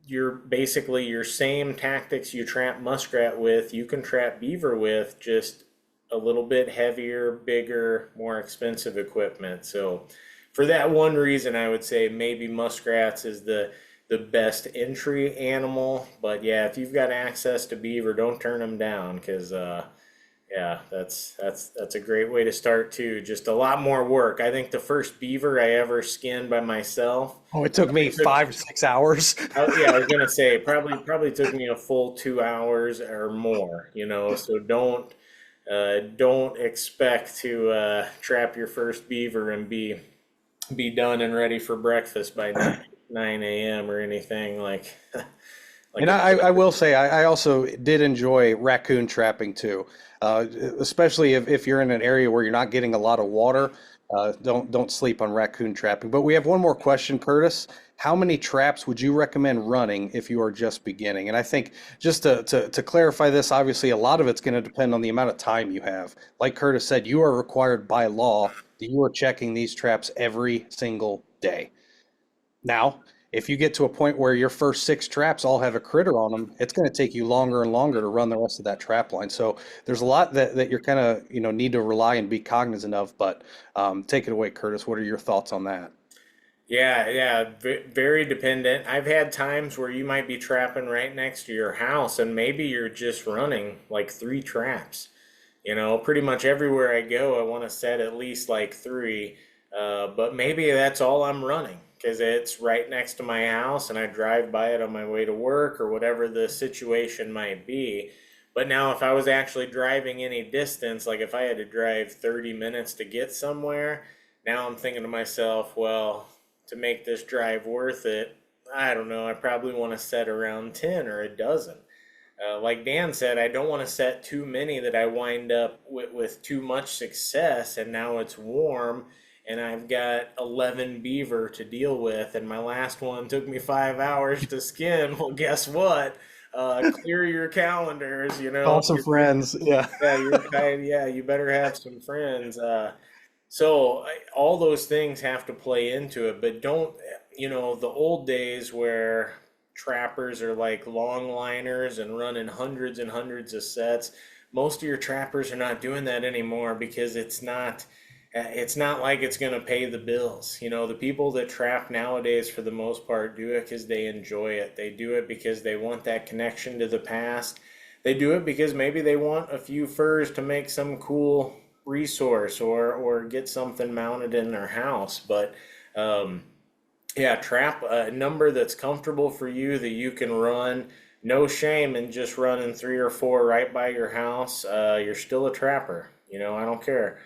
you're basically your same tactics you trap muskrat with, you can trap beaver with, just a little bit heavier, bigger, more expensive equipment. So for that one reason, I would say maybe muskrats is the best entry animal. But yeah, if you've got access to beaver, don't turn them down, because yeah, that's a great way to start too. Just a lot more work. I think the first beaver I ever skinned by myself, Oh, it took me it took, 5 6 hours. yeah, I was gonna say probably took me a full 2 hours or more. So don't expect to trap your first beaver and be done and ready for breakfast by 9 a.m. or anything like like And I will say I also did enjoy raccoon trapping too, especially if you're in an area where you're not getting a lot of water. Don't sleep on raccoon trapping. But we have one more question, Curtis. How many traps would you recommend running if you are just beginning? And I think just to clarify this, obviously a lot of it's going to depend on the amount of time you have. Like Curtis said, you are required by law that you are checking these traps every single day. Now, if you get to a point where your first six traps all have a critter on them, it's going to take you longer and longer to run the rest of that trap line. So there's a lot that you're kind of, need to rely and be cognizant of. But take it away, Curtis. What are your thoughts on that? Yeah, yeah, very dependent. I've had times where you might be trapping right next to your house and maybe you're just running like three traps. Pretty much everywhere I go, I want to set at least like three. But maybe that's all I'm running because it's right next to my house and I drive by it on my way to work or whatever the situation might be. But now, if I was actually driving any distance, like if I had to drive 30 minutes to get somewhere, now I'm thinking to myself, well, to make this drive worth it, I don't know, I probably want to set around 10 or a dozen. Like Dan said, I don't want to set too many that I wind up with too much success and now it's warm and I've got 11 beaver to deal with and my last one took me 5 hours to skin. Well, guess what? Clear your calendars, Call some friends. Yeah. yeah, you're kind. Yeah, you better have some friends. All those things have to play into it, but don't, the old days where trappers are like long liners and running hundreds and hundreds of sets, most of your trappers are not doing that anymore because it's not like it's going to pay the bills. The people that trap nowadays for the most part do it because they enjoy it. They do it because they want that connection to the past. They do it because maybe they want a few furs to make some cool resource or get something mounted in their house. But um, yeah, trap a number that's comfortable for you that you can run. No shame in just running three or four right by your house. You're still a trapper. I don't care.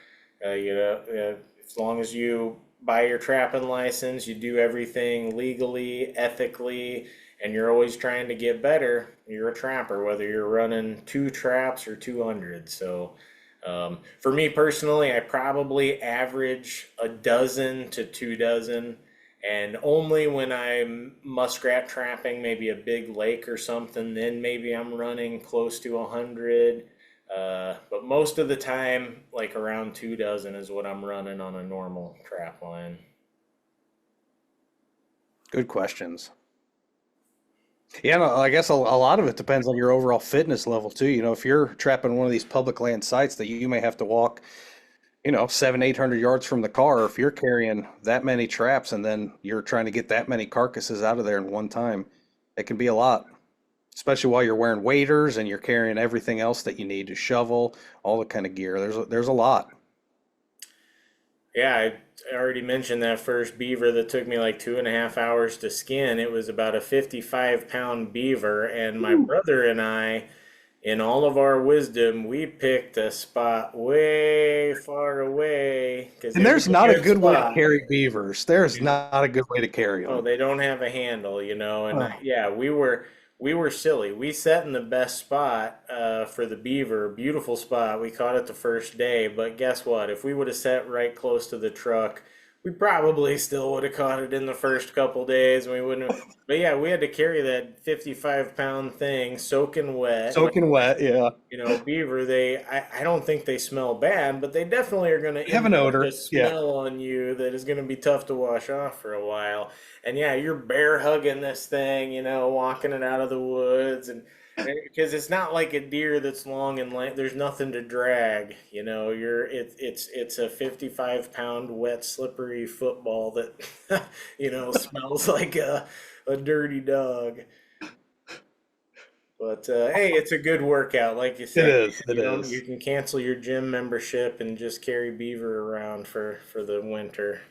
As long as you buy your trapping license, you do everything legally, ethically, and you're always trying to get better, you're a trapper, whether you're running two traps or 200. So, for me personally, I probably average a dozen to 2 dozen. And only when I'm muskrat trapping, maybe a big lake or something, then maybe I'm running close to 100. But most of the time, like around 2 dozen is what I'm running on a normal trap line. Good questions. Yeah, no, I guess a lot of it depends on your overall fitness level too. If you're trapping one of these public land sites that you may have to walk, 700, 800 yards from the car, if you're carrying that many traps and then you're trying to get that many carcasses out of there in one time, it can be a lot, especially while you're wearing waders and you're carrying everything else that you need to shovel, all the kind of gear. There's a lot. Yeah, I already mentioned that first beaver that took me like 2.5 hours to skin. It was about a 55-pound beaver, and my brother and I, in all of our wisdom, we picked a spot way far away because And it was there's a not a good good way to spot. carry beavers. There's not a good way to carry Oh, them. they don't have a handle, and Oh, yeah, we were silly. We set in the best spot for the beaver, beautiful spot. We caught it the first day, but guess what? If we would have set right close to the truck, we probably still would have caught it in the first couple days, and we wouldn't have. But yeah, we had to carry that 55-pound thing soaking wet. soaking wet, yeah. Beaver, I don't think they smell bad, but they definitely are going to You have an impart a odor, yeah. smell on you that is going to be tough to wash off for a while. And yeah, you're bear hugging this thing, walking it out of the woods, and because it's not like a deer that's long and there's nothing to drag. It's a 55-pound wet slippery football that smells like a dirty dog. But hey, it's a good workout, like you It said. is. It You is. can cancel your gym membership and just carry beaver around for the winter.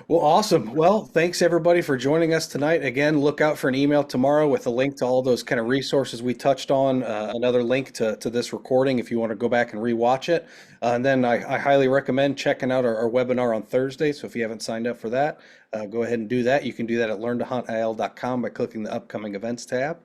Well, awesome. Well, thanks everybody for joining us tonight. Again, look out for an email tomorrow with a link to all those kind of resources we touched on, another link to this recording if you want to go back and rewatch it. And then I highly recommend checking out our webinar on Thursday. So if you haven't signed up for that, go ahead and do that. You can do that at learntohuntIL.com by clicking the upcoming events tab.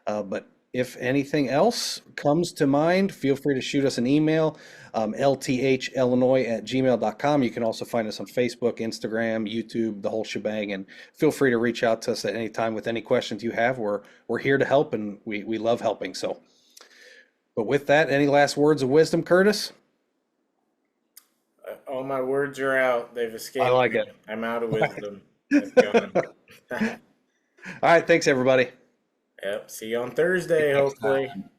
But if anything else comes to mind, feel free to shoot us an email, lthillinois@gmail.com. You can also find us on Facebook, Instagram, YouTube, the whole shebang, and feel free to reach out to us at any time with any questions you have. We're here to help, and we love helping. So, but with that, any last words of wisdom, Curtis? All my words are out. They've I escaped like me. it. I'm out of wisdom. I've gone. All right, thanks everybody. Yep. See you on Thursday, Next hopefully. time.